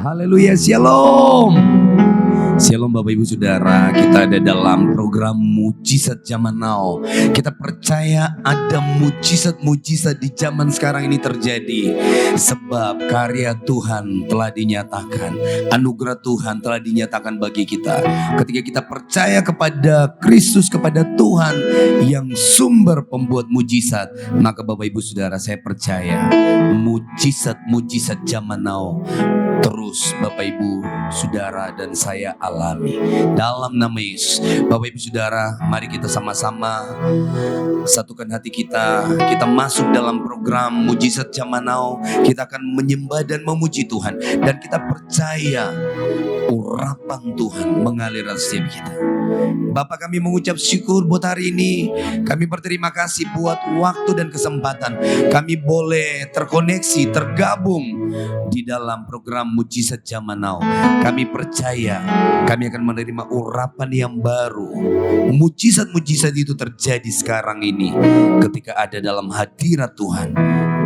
Haleluya, shalom. Shalom Bapak Ibu Saudara, kita ada dalam program Mujizat Zaman Now. Kita percaya ada mujizat-mujizat di zaman sekarang ini terjadi. Sebab karya Tuhan telah dinyatakan, anugerah Tuhan telah dinyatakan bagi kita. Ketika kita percaya kepada Kristus, kepada Tuhan yang sumber pembuat mujizat, maka Bapak Ibu Saudara, saya percaya mujizat-mujizat zaman now terus Bapak Ibu Saudara dan saya alami dalam nama Yesus. Bapak Ibu Saudara, mari kita sama-sama satukan hati kita. Kita masuk dalam program Mujizat Zaman Now. Kita akan menyembah dan memuji Tuhan, dan kita percaya urapan Tuhan mengalir dalam setiap kita. Bapak, kami mengucap syukur buat hari ini. Kami berterima kasih buat waktu dan kesempatan kami boleh terkoneksi, tergabung di dalam program Mujizat Zaman Now. Kami percaya kami akan menerima urapan yang baru. Mujizat-mujizat itu terjadi sekarang ini ketika ada dalam hadirat Tuhan,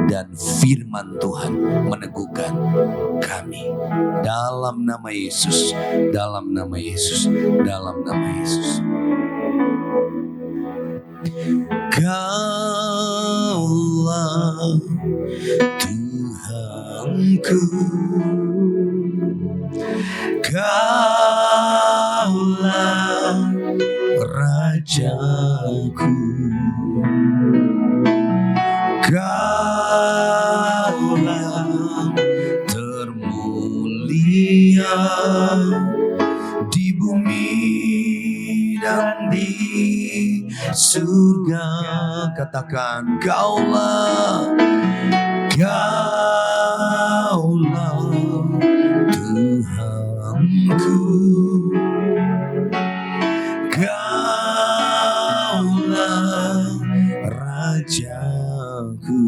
dan firman Tuhan meneguhkan kami. Dalam nama Yesus, dalam nama Yesus, dalam nama Yesus. Kaulah Tuhanku, Kaulah Rajaku, Kaulah termulia di bumi dan di surga. Katakan, Kaulah, Kaulah Tuhanku, Kaulah Rajaku,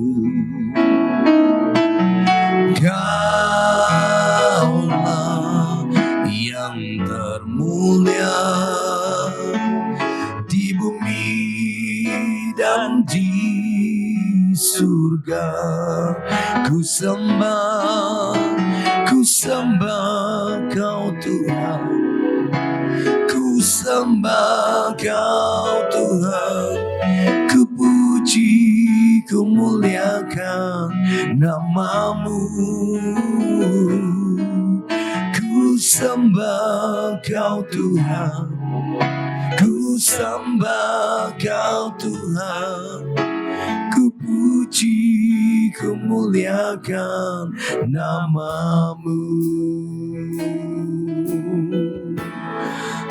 Kaulah yang termulia di bumi dan di surga. Ku sembah Kau Tuhan, ku sembah Kau Tuhan, ku puji, ku muliakan namamu. Ku sembah Kau Tuhan, ku sembah Kau Tuhan, ku puji, ku muliakan namamu.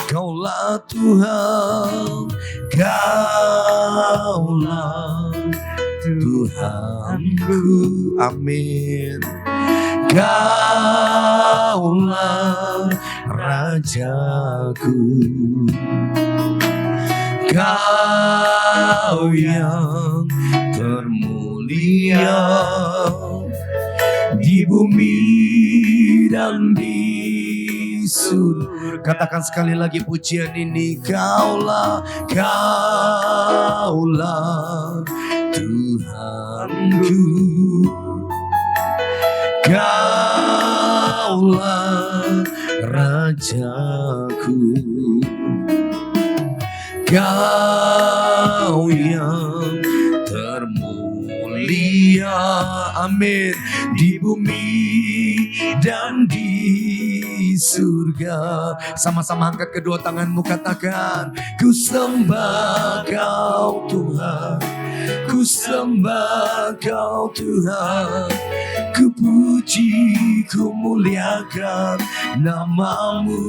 Kaulah Tuhan, Kaulah Tuhanku, amin. Kaulah Rajaku, Kau yang termulia di bumi dan di surga. Katakan sekali lagi pujian ini, Kaulah, Kaulah Tuhanku, Kaulah Rajaku, Kau yang termulia, amin, di bumi dan di surga. Sama-sama angkat kedua tanganmu, katakan, ku sembah Kau Tuhan, ku sembah Kau Tuhan, ku puji, ku muliakan namamu.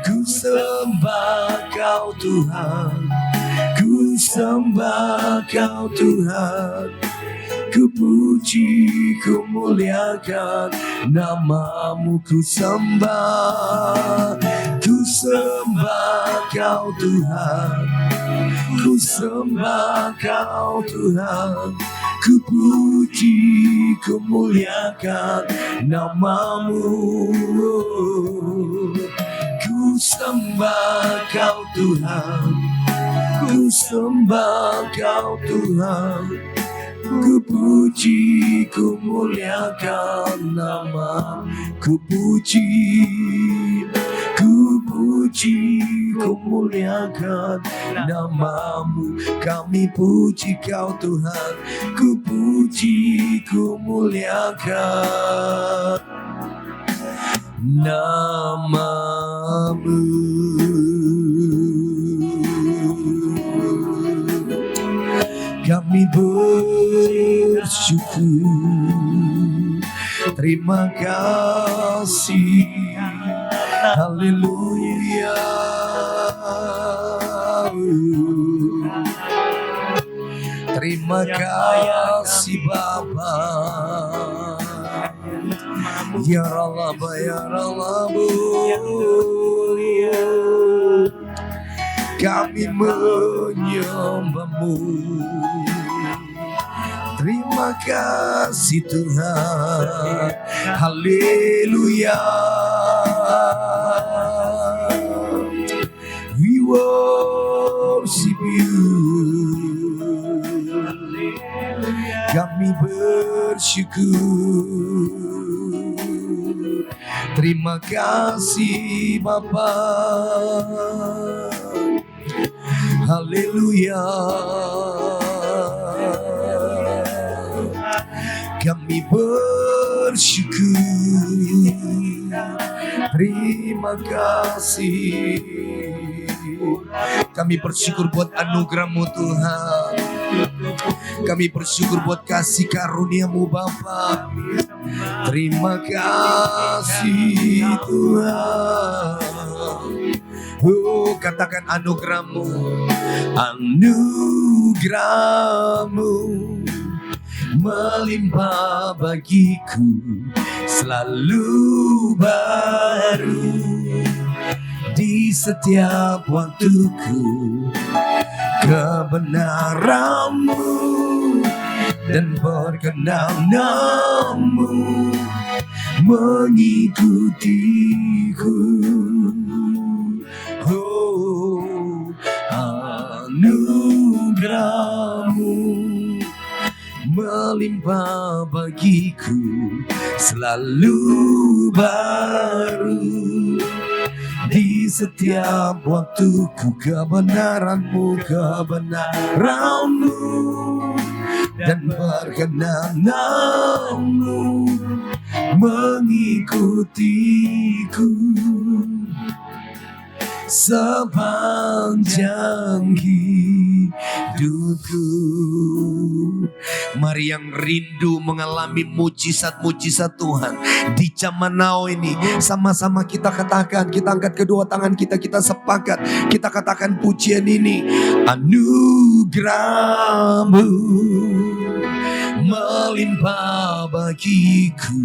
Ku sembah Kau Tuhan, ku sembah Kau Tuhan, ku puji, ku muliakan namamu. Ku sembah Kau Tuhan, ku sembah Kau Tuhan, ku puji, ku muliakan namamu. Ku sembah Kau Tuhan, ku sembah Kau Tuhan, Ku puji, ku muliakan nama, ku puji, ku puji, ku muliakan namamu. Kami puji kau Tuhan, ku puji, ku muliakan namamu. Kami bersyukur, terima kasih, haleluya. Terima kasih Bapa, ya Allah, ya Allah, kami menyembahmu. Terima kasih Tuhan, haleluya. We worship you. Kami bersyukur, terima kasih Bapa, haleluya. Kami bersyukur, terima kasih. Kami bersyukur buat anugerah-Mu Tuhan. Kami bersyukur buat kasih karunia-Mu Bapa. Terima kasih Tuhan. Oh, katakan anugerah-Mu, anugerah-Mu melimpah bagiku, selalu baru di setiap waktuku. Kebenaran-Mu dan perkenan-Mu mengikutiku. Oh, anugerah-Mu melimpah bagiku, selalu baru di setiap waktuku. Kebenaran-Mu, kebenaran-Mu dan perkenan-Mu mengikutiku sepanjang hidupku. Mari yang rindu mengalami mujizat-mujizat Tuhan di zaman now ini, sama-sama kita katakan, kita angkat kedua tangan kita, kita sepakat, kita katakan pujian ini. Anugerah-Mu melimpah bagiku,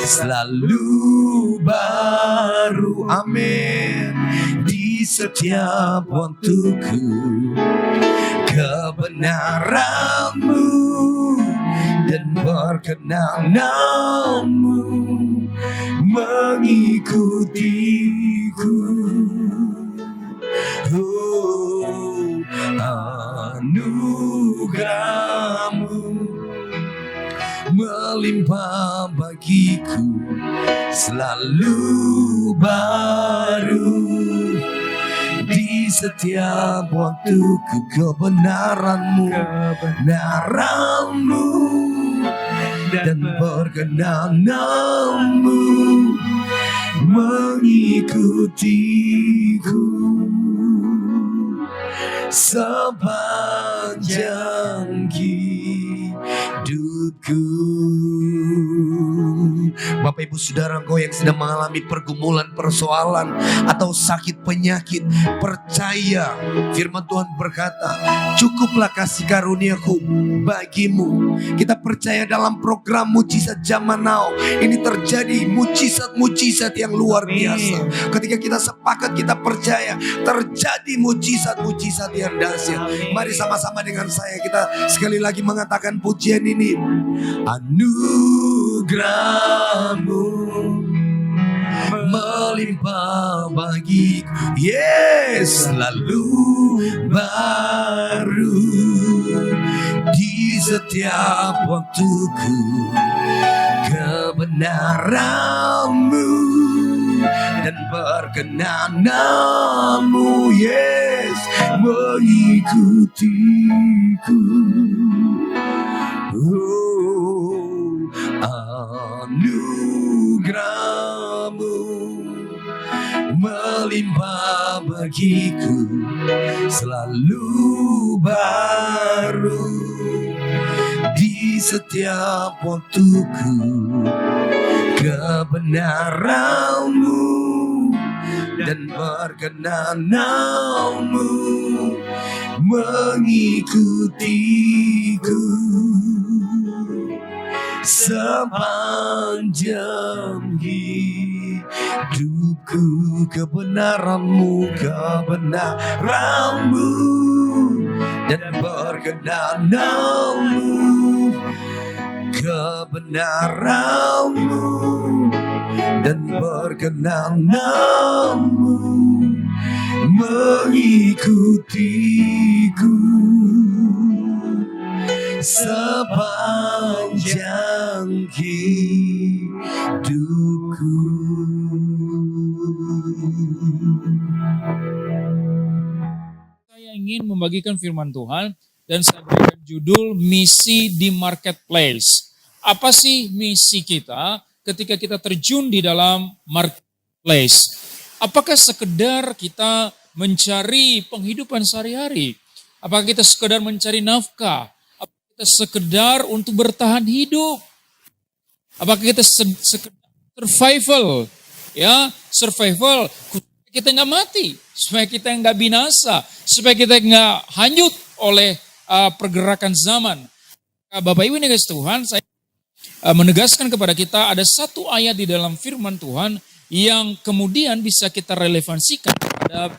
selalu baru, amin, di setiap waktuku. Kebenaran-Mu dan perkenan-Mu mengikutiku. Oh, anugerah-Mu melimpah bagiku, selalu baru di setiap waktuku. Kebenaran-Mu, kebenaran-Mu dan perkenan-Mu mengikutiku sepanjang hidupku. Bapak Ibu Saudara, engkau yang sedang mengalami pergumulan, persoalan atau sakit penyakit, percaya firman Tuhan berkata, cukuplah kasih karunia-Ku bagimu. Kita percaya dalam program mujizat zaman now ini terjadi mujizat-mujizat yang luar biasa. Ketika kita sepakat, kita percaya terjadi mujizat-mujizat yang dahsyat. Mari sama-sama dengan saya kita sekali lagi mengatakan pujian ini. Anugerah-Mu melimpah bagiku, yes, selalu baru di setiap waktuku kebenaran-Mu dan perkenananmu, yes, mengikutiku. Oh, anugerah-Mu melimpah bagiku, selalu baru di setiap waktuku. Kebenaran-Mu dan perkenanan-Mu mengikutiku sepanjang hidupku. Kebenaran-Mu, kebenaran-Mu dan perkenanan-Mu, kebenaran-Mu dan perkenanan-Mu mengikutiku sepanjang hidupku. Saya ingin membagikan firman Tuhan dan saya berikan judul misi di marketplace. Apa sih misi kita ketika kita terjun di dalam marketplace? Apakah sekedar kita mencari penghidupan sehari-hari? Apakah kita sekedar mencari nafkah? Apakah kita sekedar untuk bertahan hidup? Apakah kita sekedar survival? Ya, survival. Kita nggak mati, supaya kita nggak binasa, supaya kita nggak hanyut oleh pergerakan zaman. Bapak Ibu yang dikasihi Tuhan, saya menegaskan kepada kita ada satu ayat di dalam firman Tuhan yang kemudian bisa kita relevansikan pada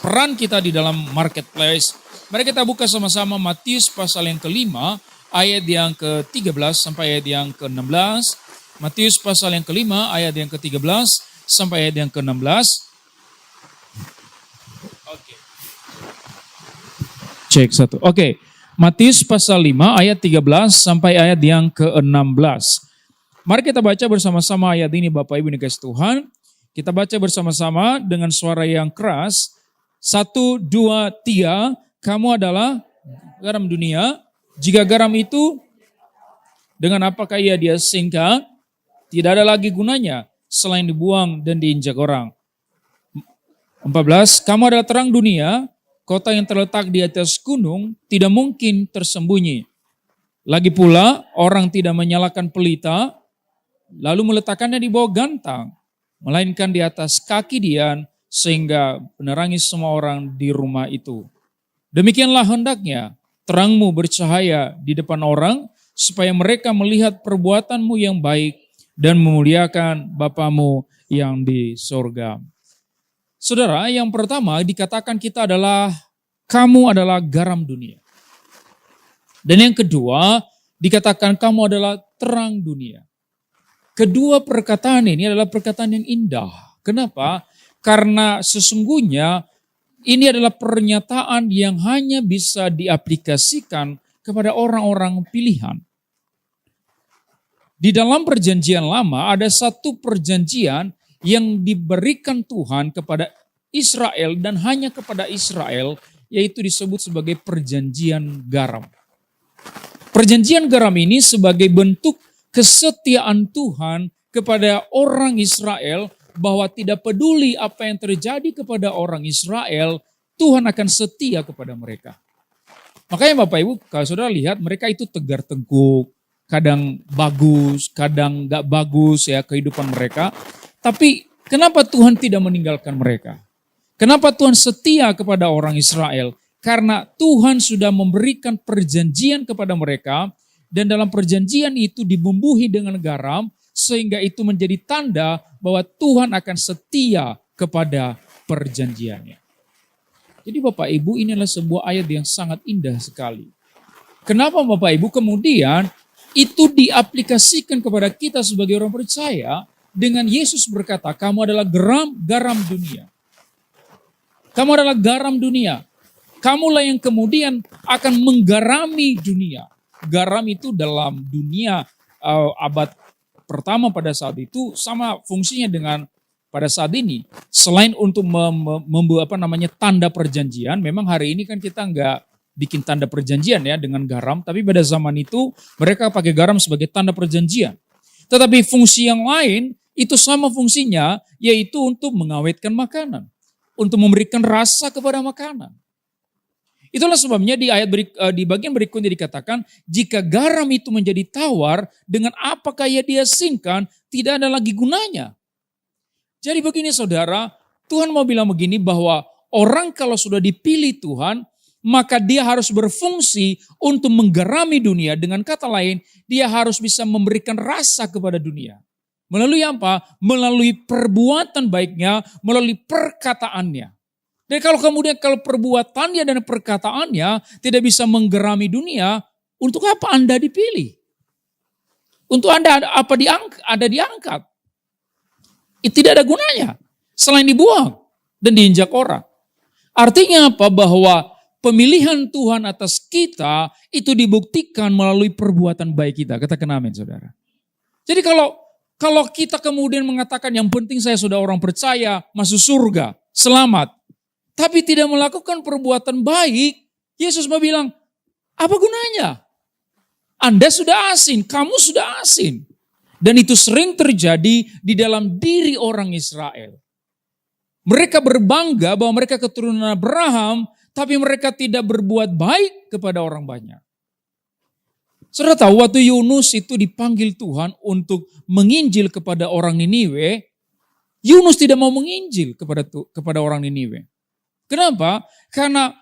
peran kita di dalam marketplace. Mari kita buka sama-sama Matius pasal yang ke-5, ayat yang ke-13 sampai ayat yang ke-16. Matius pasal yang ke-5, ayat yang ke-13 sampai ayat yang ke-16. Oke. Cek satu. Oke. Matius pasal 5 ayat 13 sampai ayat yang ke-16. Mari kita baca bersama-sama ayat ini Bapak Ibu dikasihi Tuhan. Kita baca bersama-sama dengan suara yang keras. 1, 2, 3. Kamu adalah garam dunia. Jika garam itu dengan apakah ia diasingkan, tidak ada lagi gunanya selain dibuang dan diinjak orang. 14. Kamu adalah terang dunia. Kota yang terletak di atas gunung tidak mungkin tersembunyi. Lagi pula orang tidak menyalakan pelita lalu meletakkannya di bawah gantang, melainkan di atas kaki dian sehingga menerangi semua orang di rumah itu. Demikianlah hendaknya terangmu bercahaya di depan orang supaya mereka melihat perbuatanmu yang baik dan memuliakan Bapamu yang di sorga. Saudara, yang pertama dikatakan kita adalah, kamu adalah garam dunia. Dan yang kedua, dikatakan kamu adalah terang dunia. Kedua perkataan ini adalah perkataan yang indah. Kenapa? Karena sesungguhnya ini adalah pernyataan yang hanya bisa diaplikasikan kepada orang-orang pilihan. Di dalam perjanjian lama ada satu perjanjian yang diberikan Tuhan kepada Israel dan hanya kepada Israel, yaitu disebut sebagai perjanjian garam. Perjanjian garam ini sebagai bentuk kesetiaan Tuhan kepada orang Israel, bahwa tidak peduli apa yang terjadi kepada orang Israel, Tuhan akan setia kepada mereka. Makanya Bapak Ibu, kalau saudara lihat mereka itu tegar tengkuk, kadang bagus, kadang gak bagus ya kehidupan mereka. Tapi kenapa Tuhan tidak meninggalkan mereka? Kenapa Tuhan setia kepada orang Israel? Karena Tuhan sudah memberikan perjanjian kepada mereka, dan dalam perjanjian itu dibumbuhi dengan garam, sehingga itu menjadi tanda bahwa Tuhan akan setia kepada perjanjiannya. Jadi Bapak Ibu, ini adalah sebuah ayat yang sangat indah sekali. Kenapa Bapak Ibu kemudian itu diaplikasikan kepada kita sebagai orang percaya, dengan Yesus berkata, kamu adalah garam dunia. Kamu adalah garam dunia. Kamulah yang kemudian akan menggarami dunia. garam itu dalam dunia abad pertama pada saat itu sama fungsinya dengan pada saat ini. Selain untuk membuat tanda perjanjian, memang hari ini kan kita nggak bikin tanda perjanjian ya dengan garam, tapi pada zaman itu mereka pakai garam sebagai tanda perjanjian. Tetapi fungsi yang lain itu sama fungsinya, yaitu untuk mengawetkan makanan, untuk memberikan rasa kepada makanan. Itulah sebabnya di bagian berikutnya dikatakan, jika garam itu menjadi tawar, dengan apakah ia diasinkan, tidak ada lagi gunanya. Jadi begini saudara, Tuhan mau bilang begini bahwa orang kalau sudah dipilih Tuhan, maka dia harus berfungsi untuk menggarami dunia. Dengan kata lain, dia harus bisa memberikan rasa kepada dunia. Melalui apa? Melalui perbuatan baiknya, melalui perkataannya. Dan kalau perbuatannya dan perkataannya tidak bisa menggerami dunia, untuk apa Anda dipilih? Untuk Anda ada diangkat? Itu tidak ada gunanya. Selain dibuang dan diinjak orang. Artinya apa? Bahwa pemilihan Tuhan atas kita itu dibuktikan melalui perbuatan baik kita. Katakan amin saudara. Jadi kalau kita kemudian mengatakan yang penting saya sudah orang percaya, masuk surga, selamat. Tapi tidak melakukan perbuatan baik, Yesus mau bilang, apa gunanya? Anda sudah asin, kamu sudah asin. Dan itu sering terjadi di dalam diri orang Israel. Mereka berbangga bahwa mereka keturunan Abraham, tapi mereka tidak berbuat baik kepada orang banyak. Saudara tahu waktu Yunus itu dipanggil Tuhan untuk menginjil kepada orang Niniwe, Yunus tidak mau menginjil kepada orang Niniwe. Kenapa? Karena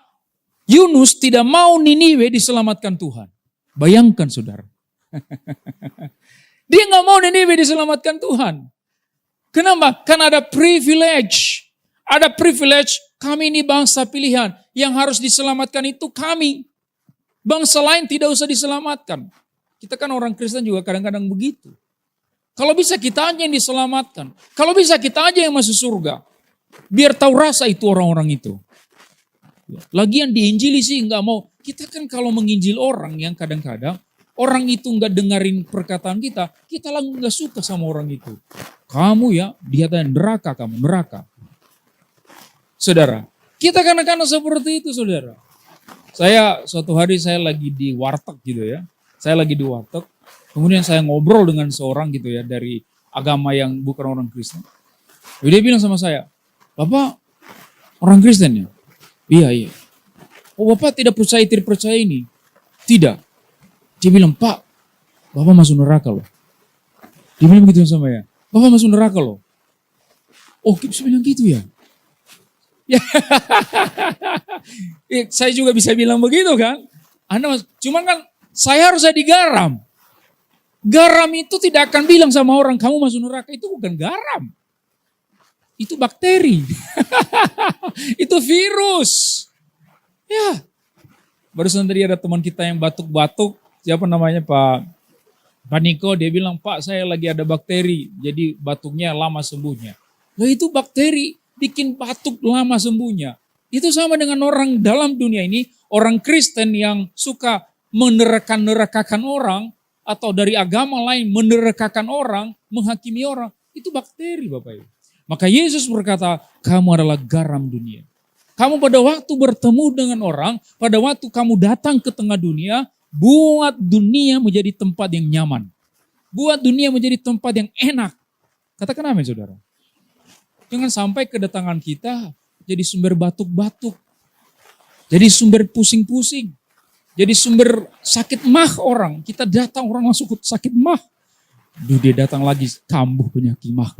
Yunus tidak mau Niniwe diselamatkan Tuhan. Bayangkan saudara. Dia nggak mau Niniwe diselamatkan Tuhan. Kenapa? Karena ada privilege. Ada privilege, kami ini bangsa pilihan. Yang harus diselamatkan itu kami. Bangsa lain tidak usah diselamatkan. Kita kan orang Kristen juga kadang-kadang begitu. Kalau bisa kita aja yang diselamatkan. Kalau bisa kita aja yang masuk surga. Biar tahu rasa itu orang-orang itu. Lagian diinjili sih nggak mau. Kita kan kalau menginjil orang yang kadang-kadang orang itu nggak dengerin perkataan kita langsung nggak suka sama orang itu. Kamu ya, dia tanya neraka kamu, neraka. Saudara, kita kadang-kadang seperti itu saudara. Suatu hari saya lagi di warteg gitu ya. Saya lagi di warteg, kemudian saya ngobrol dengan seorang gitu ya dari agama yang bukan orang Kristen. Dia bilang sama saya, Bapak orang Kristen ya? Iya. Oh Bapak tidak percaya ini? Tidak. Dia bilang, Pak, Bapak masuk neraka loh. Dia bilang begitu sama saya, Bapak masuk neraka loh. Oh bisa bilang gitu ya? Ya, saya juga bisa bilang begitu kan. Cuman kan saya harus jadi garam. Garam itu tidak akan bilang sama orang kamu masuk neraka, itu bukan garam. Itu bakteri. Itu virus. Ya. Barusan tadi ada teman kita yang batuk-batuk, siapa namanya Pak Niko, dia bilang, Pak saya lagi ada bakteri, jadi batuknya lama sembuhnya. Lah itu bakteri bikin batuk lama sembuhnya. Itu sama dengan orang dalam dunia ini, orang Kristen yang suka menerka-nerakakan orang, atau dari agama lain menerkakan orang, menghakimi orang, itu bakteri Bapak Ibu. Maka Yesus berkata, kamu adalah garam dunia. Kamu pada waktu bertemu dengan orang, pada waktu kamu datang ke tengah dunia, buat dunia menjadi tempat yang nyaman. Buat dunia menjadi tempat yang enak. Katakan amin saudara. Jangan sampai kedatangan kita jadi sumber batuk-batuk. Jadi sumber pusing-pusing. Jadi sumber sakit mah orang. Kita datang orang langsung sakit mah. Dia datang lagi kambuh penyakit mah.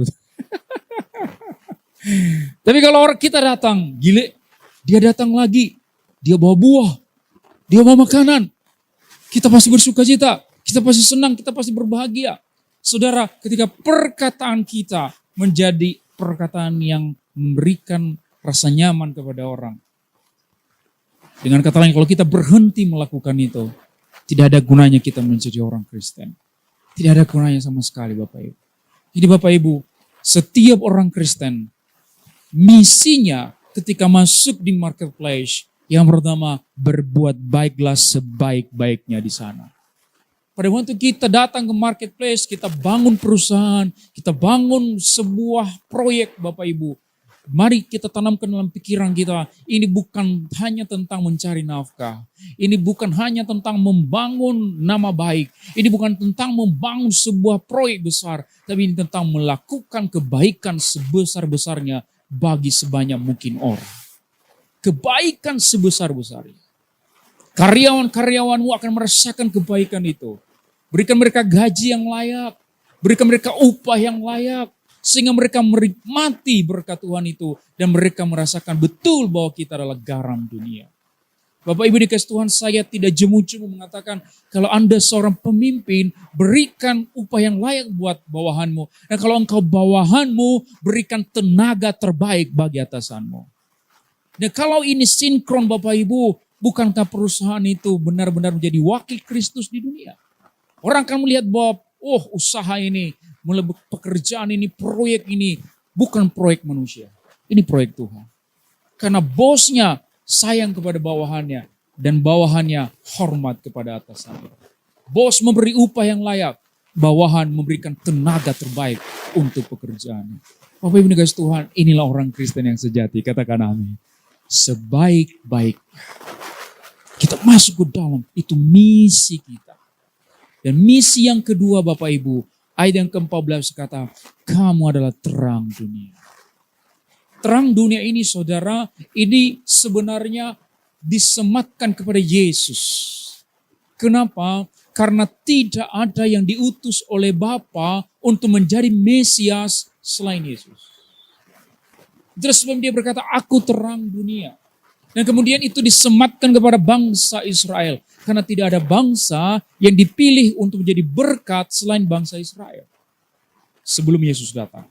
Tapi kalau orang kita datang, gile, dia datang lagi. Dia bawa buah. Dia bawa makanan. Kita pasti bersuka cita. Kita pasti senang. Kita pasti berbahagia. Saudara, ketika perkataan kita menjadi perkataan yang memberikan rasa nyaman kepada orang. Dengan kata lain, kalau kita berhenti melakukan itu, tidak ada gunanya kita menjadi orang Kristen. Tidak ada gunanya sama sekali Bapak Ibu. Jadi Bapak Ibu, setiap orang Kristen, misinya ketika masuk di marketplace, yang pertama, berbuat baiklah sebaik-baiknya di sana. Pada waktu kita datang ke marketplace, kita bangun perusahaan, kita bangun sebuah proyek Bapak Ibu. Mari kita tanamkan dalam pikiran kita, ini bukan hanya tentang mencari nafkah. Ini bukan hanya tentang membangun nama baik. Ini bukan tentang membangun sebuah proyek besar. Tapi ini tentang melakukan kebaikan sebesar-besarnya bagi sebanyak mungkin orang. Kebaikan sebesar-besarnya. Karyawan-karyawanmu akan merasakan kebaikan itu. Berikan mereka gaji yang layak. Berikan mereka upah yang layak. Sehingga mereka menikmati berkat Tuhan itu. Dan mereka merasakan betul bahwa kita adalah garam dunia. Bapak Ibu dikasih Tuhan, saya tidak jemu-jemu mengatakan kalau Anda seorang pemimpin, berikan upah yang layak buat bawahanmu. Dan kalau engkau bawahanmu, berikan tenaga terbaik bagi atasanmu. Dan kalau ini sinkron Bapak Ibu, bukankah perusahaan itu benar-benar menjadi wakil Kristus di dunia? Orang akan melihat bahwa, usaha ini, pekerjaan ini, proyek ini, bukan proyek manusia. Ini proyek Tuhan. Karena bosnya sayang kepada bawahannya, dan bawahannya hormat kepada atasannya. Bos memberi upah yang layak, bawahan memberikan tenaga terbaik untuk pekerjaannya. Bapak Ibu dikasih Tuhan, inilah orang Kristen yang sejati. Katakan amin. Sebaik-baik kita masuk ke dalam, itu misi kita. Dan misi yang kedua Bapak Ibu, ayat yang ke-14 kata, kamu adalah terang dunia. Terang dunia ini saudara, ini sebenarnya disematkan kepada Yesus. Kenapa? Karena tidak ada yang diutus oleh Bapa untuk menjadi Mesias selain Yesus. Terus sebab dia berkata, aku terang dunia. Dan kemudian itu disematkan kepada bangsa Israel. Karena tidak ada bangsa yang dipilih untuk menjadi berkat selain bangsa Israel. Sebelum Yesus datang.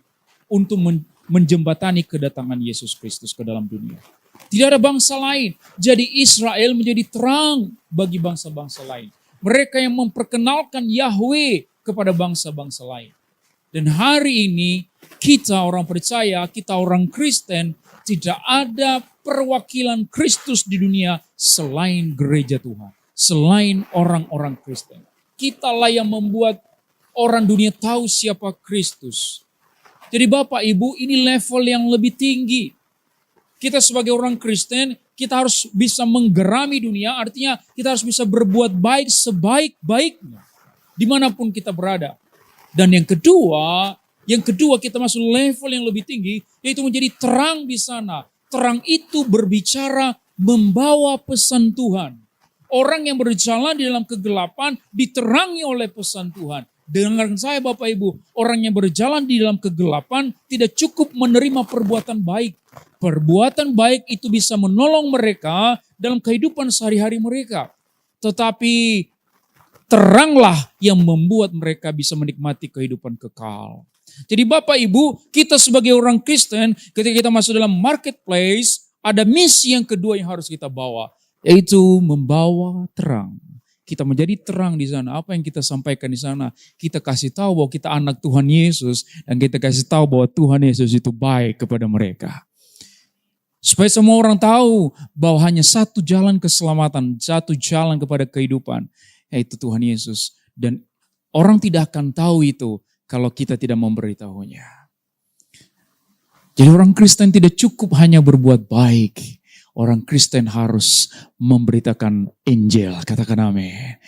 Untuk menjembatani kedatangan Yesus Kristus ke dalam dunia. Tidak ada bangsa lain. Jadi Israel menjadi terang bagi bangsa-bangsa lain. Mereka yang memperkenalkan Yahweh kepada bangsa-bangsa lain. Dan hari ini kita orang percaya, kita orang Kristen, tidak ada perwakilan Kristus di dunia selain gereja Tuhan. Selain orang-orang Kristen. Kitalah yang membuat orang dunia tahu siapa Kristus. Jadi Bapak Ibu, ini level yang lebih tinggi. Kita sebagai orang Kristen, kita harus bisa menggerami dunia, artinya kita harus bisa berbuat baik sebaik-baiknya. Dimanapun kita berada. Dan yang kedua kita masuk level yang lebih tinggi, yaitu menjadi terang di sana. Terang itu berbicara membawa pesan Tuhan. Orang yang berjalan di dalam kegelapan diterangi oleh pesan Tuhan. Dengarkan saya Bapak Ibu, orang yang berjalan di dalam kegelapan tidak cukup menerima perbuatan baik. Perbuatan baik itu bisa menolong mereka dalam kehidupan sehari-hari mereka. Tetapi teranglah yang membuat mereka bisa menikmati kehidupan kekal. Jadi Bapak Ibu, kita sebagai orang Kristen, ketika kita masuk dalam marketplace, ada misi yang kedua yang harus kita bawa, yaitu membawa terang. Kita menjadi terang di sana. Apa yang kita sampaikan di sana, kita kasih tahu bahwa kita anak Tuhan Yesus, dan kita kasih tahu bahwa Tuhan Yesus itu baik kepada mereka. Supaya semua orang tahu bahwa hanya satu jalan keselamatan, satu jalan kepada kehidupan, yaitu Tuhan Yesus. Dan orang tidak akan tahu itu kalau kita tidak memberitahunya. Jadi orang Kristen tidak cukup hanya berbuat baik. Orang Kristen harus memberitakan Injil. Katakan amin.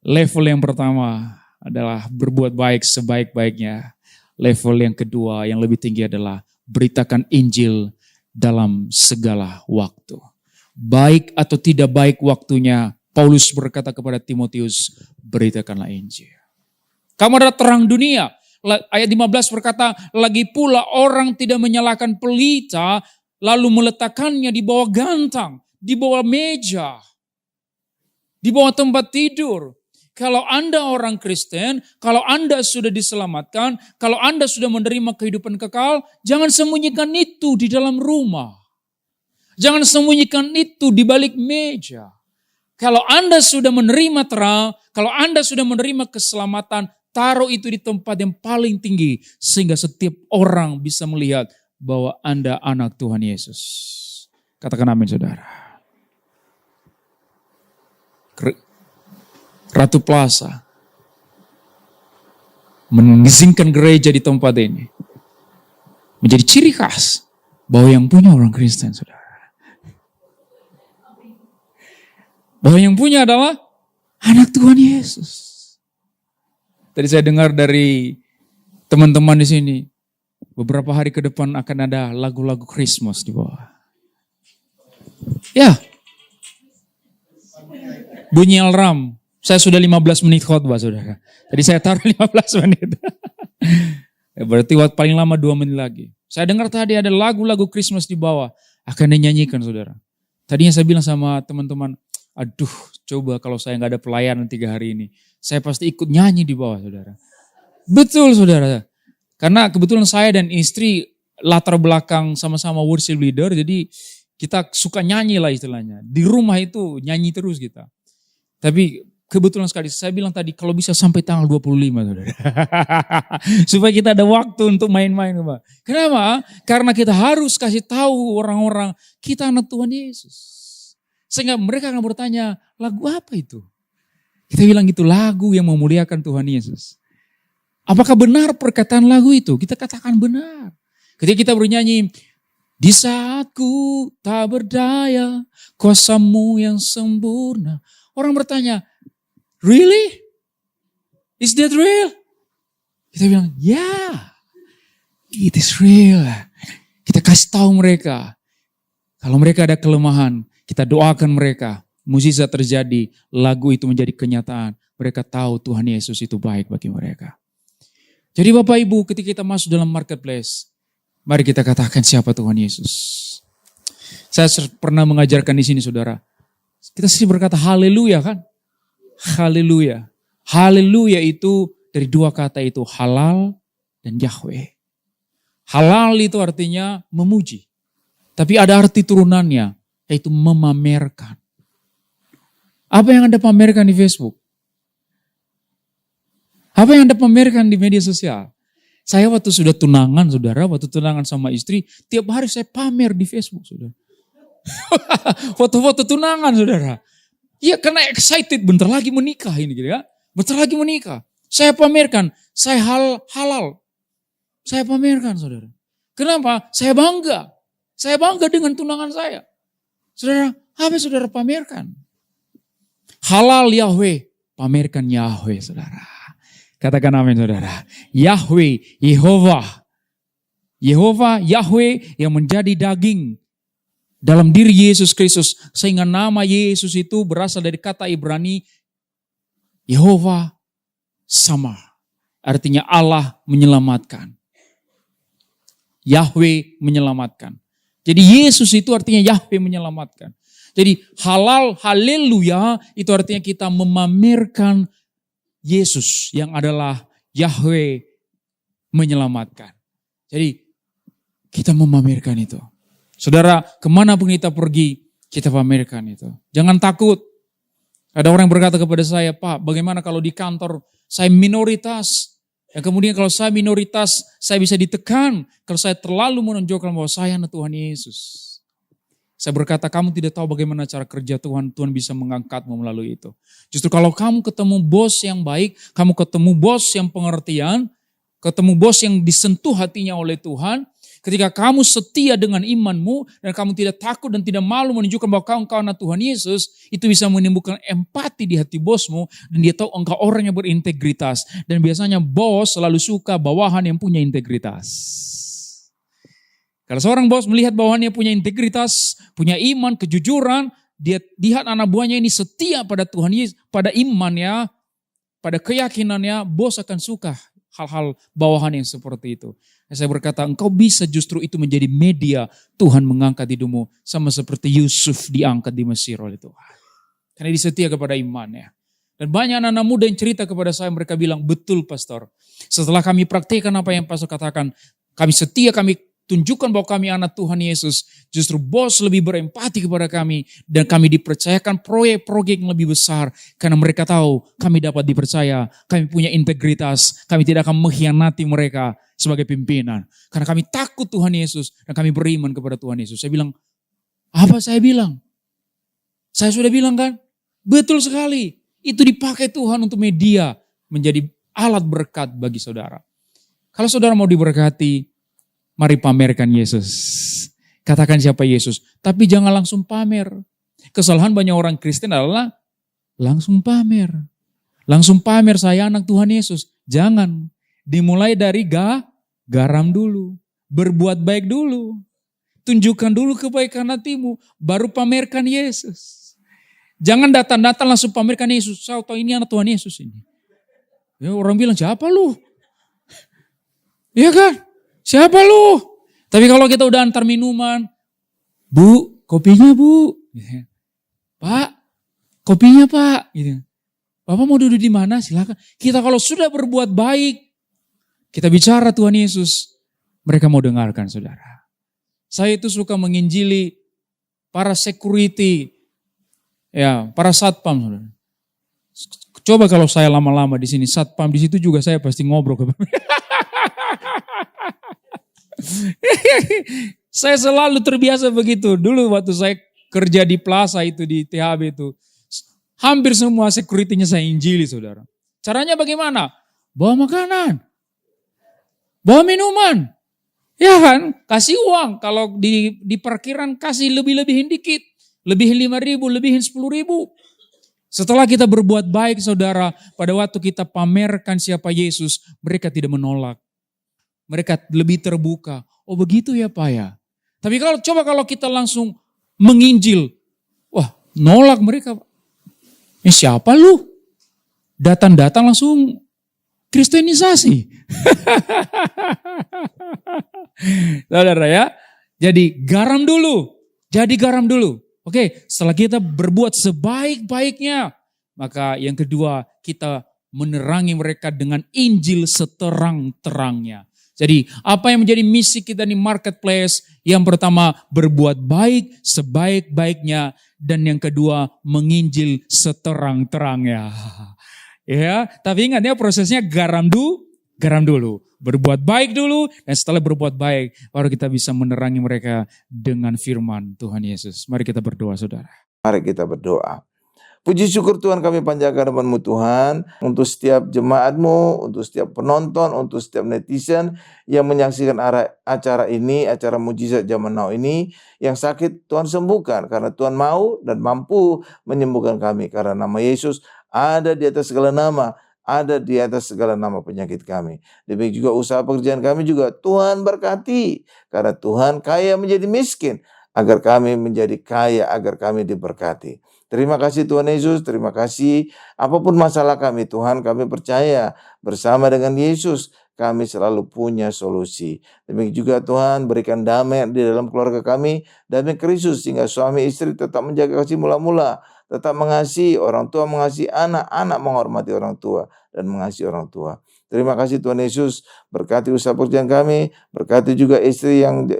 Level yang pertama adalah berbuat baik sebaik-baiknya. Level yang kedua yang lebih tinggi adalah beritakan Injil dalam segala waktu. Baik atau tidak baik waktunya, Paulus berkata kepada Timotius, beritakanlah Injil. Kamu adalah terang dunia. Ayat 15 berkata, lagi pula orang tidak menyalakan pelita, lalu meletakkannya di bawah gantang, di bawah meja, di bawah tempat tidur. Kalau Anda orang Kristen, kalau Anda sudah diselamatkan, kalau Anda sudah menerima kehidupan kekal, jangan sembunyikan itu di dalam rumah. Jangan sembunyikan itu di balik meja. Kalau Anda sudah menerima terang, kalau Anda sudah menerima keselamatan, taruh itu di tempat yang paling tinggi. Sehingga setiap orang bisa melihat bahwa Anda anak Tuhan Yesus. Katakan amin saudara. Ratu Plaza, mengizinkan gereja di tempat ini menjadi ciri khas bahwa yang punya orang Kristen, saudara. Bahwa yang punya adalah anak Tuhan Yesus. Tadi saya dengar dari teman-teman di sini, beberapa hari ke depan akan ada lagu-lagu Christmas di bawah. Ya, bunyi alarm. Saya sudah 15 menit khotbah, saudara. Tadi saya taruh 15 menit. Berarti waktu paling lama 2 menit lagi. Saya dengar tadi ada lagu-lagu Christmas di bawah. Akan dinyanyikan, saudara. Tadinya saya bilang sama teman-teman, aduh coba kalau saya gak ada pelayanan 3 hari ini. Saya pasti ikut nyanyi di bawah, saudara. Betul, saudara. Karena kebetulan saya dan istri latar belakang sama-sama worship leader. Jadi kita suka nyanyi lah istilahnya. Di rumah itu nyanyi terus kita. Tapi kebetulan sekali saya bilang tadi kalau bisa sampai tanggal 25, saudara. Supaya kita ada waktu untuk main-main. Kenapa? Karena kita harus kasih tahu orang-orang kita anak Tuhan Yesus. Sehingga mereka akan bertanya, lagu apa itu? Kita bilang itu lagu yang memuliakan Tuhan Yesus. Apakah benar perkataan lagu itu? Kita katakan benar. Ketika kita bernyanyi, di saat ku tak berdaya, kuasa-Mu yang sempurna. Orang bertanya, really? Is that real? Kita bilang, yeah, it is real. Kita kasih tahu mereka. Kalau mereka ada kelemahan, kita doakan mereka. Mukjizat terjadi, lagu itu menjadi kenyataan. Mereka tahu Tuhan Yesus itu baik bagi mereka. Jadi Bapak Ibu, ketika kita masuk dalam marketplace, mari kita katakan siapa Tuhan Yesus. Saya pernah mengajarkan di sini, saudara. Kita sering berkata haleluya kan? Haleluya. Haleluya itu dari 2 kata itu, halal dan Yahweh. Halal itu artinya memuji. Tapi ada arti turunannya, yaitu memamerkan. Apa yang Anda pamerkan di Facebook? Apa yang Anda pamerkan di media sosial? Saya waktu sudah tunangan, saudara, waktu tunangan sama istri, tiap hari saya pamer di Facebook, saudara. Foto-foto tunangan, saudara. Ya karena excited, bentar lagi menikah ini gitu ya. Bentar lagi menikah. Saya pamerkan, saya halal. Saya pamerkan, saudara. Kenapa? Saya bangga. Saya bangga dengan tunangan saya. Saudara, apa yang saudara pamerkan? Halal Yahweh, pamerkan Yahweh, saudara. Katakan amin, saudara. Yahweh, Yehova. Yehova, Yahweh yang menjadi daging dalam diri Yesus Kristus. Sehingga nama Yesus itu berasal dari kata Ibrani, Yehova sama. Artinya Allah menyelamatkan. Yahweh menyelamatkan. Jadi Yesus itu artinya Yahweh menyelamatkan. Jadi halal, haleluya itu artinya kita memamerkan Yesus yang adalah Yahweh menyelamatkan. Jadi kita memamerkan itu. Saudara, kemanapun kita pergi, kita pamerkan itu. Jangan takut. Ada orang yang berkata kepada saya, Pak, bagaimana kalau di kantor saya minoritas? Dan kemudian kalau saya minoritas, saya bisa ditekan. Kalau saya terlalu menunjukkan bahwa saya anak Tuhan Yesus. Saya berkata, kamu tidak tahu bagaimana cara kerja Tuhan. Tuhan bisa mengangkatmu melalui itu. Justru kalau kamu ketemu bos yang baik, kamu ketemu bos yang pengertian, ketemu bos yang disentuh hatinya oleh Tuhan, ketika kamu setia dengan imanmu, dan kamu tidak takut dan tidak malu menunjukkan bahwa engkau anak Tuhan Yesus, itu bisa menimbulkan empati di hati bosmu, dan dia tahu engkau orang yang berintegritas. Dan biasanya bos selalu suka bawahan yang punya integritas. Kalau seorang bos melihat bawahannya punya integritas, punya iman, kejujuran, dia lihat anak buahnya ini setia pada Tuhan Yesus, pada imannya, pada keyakinannya, bos akan suka hal-hal bawahan yang seperti itu. Saya berkata, engkau bisa justru itu menjadi media Tuhan mengangkat hidupmu, sama seperti Yusuf diangkat di Mesir oleh Tuhan. Karena dia setia kepada imannya. Dan banyak anak-anak muda yang cerita kepada saya, mereka bilang, betul pastor. Setelah kami praktikkan apa yang pastor katakan, kami setia, kami tunjukkan bahwa kami anak Tuhan Yesus. Justru bos lebih berempati kepada kami. Dan kami dipercayakan proyek-proyek yang lebih besar. Karena mereka tahu kami dapat dipercaya. Kami punya integritas. Kami tidak akan mengkhianati mereka sebagai pimpinan. Karena kami takut Tuhan Yesus. Dan kami beriman kepada Tuhan Yesus. Saya bilang, apa saya bilang? Saya sudah bilang kan? Betul sekali. Itu dipakai Tuhan untuk media. Menjadi alat berkat bagi saudara. Kalau saudara mau diberkati, mari pamerkan Yesus. Katakan siapa Yesus, tapi jangan langsung pamer. Kesalahan banyak orang Kristen adalah langsung pamer. Langsung pamer saya anak Tuhan Yesus. Jangan. Dimulai dari garam dulu. Berbuat baik dulu. Tunjukkan dulu kebaikan hatimu. Baru pamerkan Yesus. Jangan datang-datang langsung pamerkan Yesus. Saya tahu ini anak Tuhan Yesus ini. Ya, orang bilang siapa lu? Iya kan? Siapa lu? Tapi kalau kita udah antar minuman. Bu, kopinya bu. Pak, kopinya pak. Gitu. Bapak mau duduk di mana? Silakan. Kita kalau sudah berbuat baik, kita bicara Tuhan Yesus, mereka mau dengarkan saudara. Saya itu suka menginjili para security, ya, para satpam saudara. Coba kalau saya lama-lama di sini satpam di situ juga saya pasti ngobrol. Saya selalu terbiasa begitu. Dulu waktu saya kerja di Plaza itu di THB itu, hampir semua security-nya saya injili saudara. Caranya bagaimana? Bawa makanan. Bawa minuman. Ya kan? Kasih uang. Kalau di parkiran kasih lebih-lebihin dikit. Lebihin 5.000, lebihin 10.000. Setelah kita berbuat baik saudara, pada waktu kita pamerkan siapa Yesus, mereka tidak menolak. Mereka lebih terbuka. Oh begitu ya Pak ya. Tapi kalau kita langsung menginjil, wah nolak mereka. Siapa lu? Datang-datang langsung kristenisasi. Saudara ya. Jadi garam dulu. Oke, setelah kita berbuat sebaik-baiknya, maka yang kedua kita menerangi mereka dengan Injil seterang-terangnya. Jadi apa yang menjadi misi kita di marketplace? Yang pertama berbuat baik sebaik-baiknya, dan yang kedua menginjil seterang-terangnya. Ya, tapi ingat ya prosesnya garam dulu. Berbuat baik dulu, dan setelah berbuat baik baru kita bisa menerangi mereka dengan firman Tuhan Yesus. Mari kita berdoa saudara. Mari kita berdoa. Puji syukur Tuhan kami panjatkan nama-Mu Tuhan, untuk setiap jemaat-Mu, untuk setiap penonton, untuk setiap netizen yang menyaksikan acara ini, acara mujizat zaman now ini. Yang sakit Tuhan sembuhkan, karena Tuhan mau dan mampu menyembuhkan kami. Karena nama Yesus ada di atas segala nama, ada di atas segala nama penyakit kami. Demikian juga usaha pekerjaan kami juga Tuhan berkati. Karena Tuhan kaya menjadi miskin, agar kami menjadi kaya, agar kami diberkati. Terima kasih Tuhan Yesus, terima kasih. Apapun masalah kami Tuhan, kami percaya bersama dengan Yesus kami selalu punya solusi. Demikian juga Tuhan berikan damai di dalam keluarga kami, damai Kristus, sehingga suami istri tetap menjaga kasih mula-mula, tetap mengasihi orang tua, mengasihi anak, anak menghormati orang tua dan mengasihi orang tua. Terima kasih Tuhan Yesus, berkati usaha pekerjaan kami, berkati juga istri yang di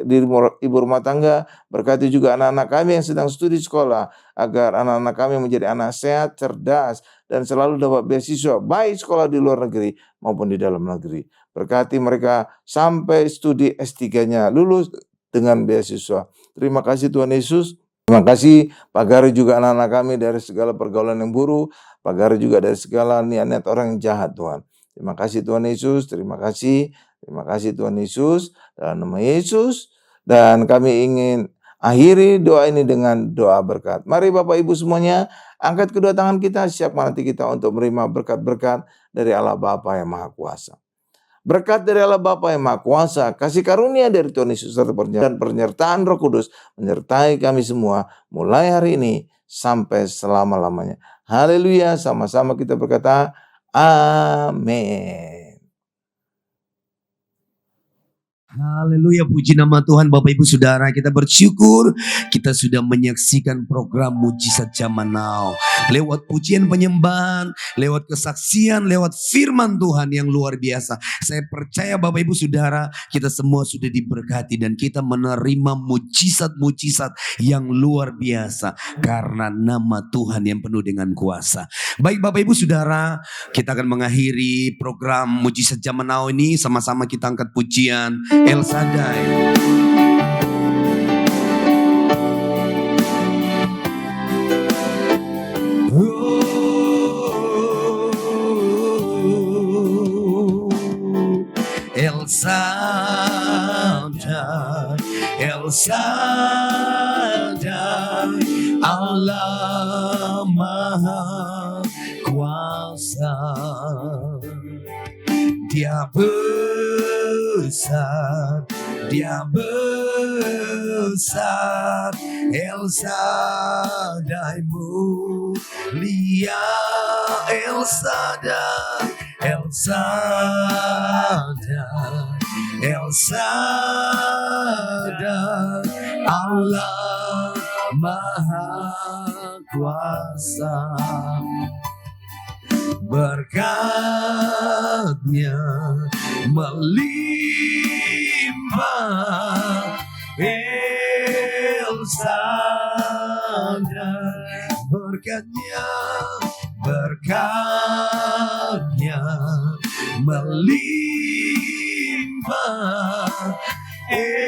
ibu rumah tangga, berkati juga anak-anak kami yang sedang studi sekolah, agar anak-anak kami menjadi anak sehat, cerdas, dan selalu dapat beasiswa, baik sekolah di luar negeri maupun di dalam negeri. Berkati mereka sampai studi S3-nya lulus dengan beasiswa. Terima kasih Tuhan Yesus. Terima kasih Pak Gari juga anak-anak kami dari segala pergaulan yang buruk, Pak Gari juga dari segala niat-niat orang yang jahat Tuhan. Terima kasih Tuhan Yesus, terima kasih Tuhan Yesus, dalam nama Yesus. Dan kami ingin akhiri doa ini dengan doa berkat. Mari Bapak Ibu semuanya, angkat kedua tangan kita, siapkan hati kita untuk menerima berkat-berkat dari Allah Bapa yang Maha Kuasa. Berkat dari Allah Bapa yang Maha Kuasa, kasih karunia dari Tuhan Yesus serta penyertaan Roh Kudus menyertai kami semua mulai hari ini sampai selama-lamanya. Haleluya, sama-sama kita berkata amin. Haleluya, puji nama Tuhan. Bapak Ibu Saudara, kita bersyukur kita sudah menyaksikan program Mujizat Zaman Now. Lewat pujian penyembahan, lewat kesaksian, lewat firman Tuhan yang luar biasa. Saya percaya Bapak Ibu Saudara, kita semua sudah diberkati dan kita menerima mujizat-mujizat yang luar biasa. Karena nama Tuhan yang penuh dengan kuasa. Baik Bapak Ibu Saudara, kita akan mengakhiri program Mujizat Zaman Now ini. Sama-sama kita angkat pujian El Shaddai. Oh, Allah Maha Kuasa. Dia besar, Dia besar, El Shaddai mulia, El Shaddai, El Shaddai, El Shaddai, Allah Maha Kuasa. Berkatnya melimpah, El Shaddai. Berkatnya melimpah, El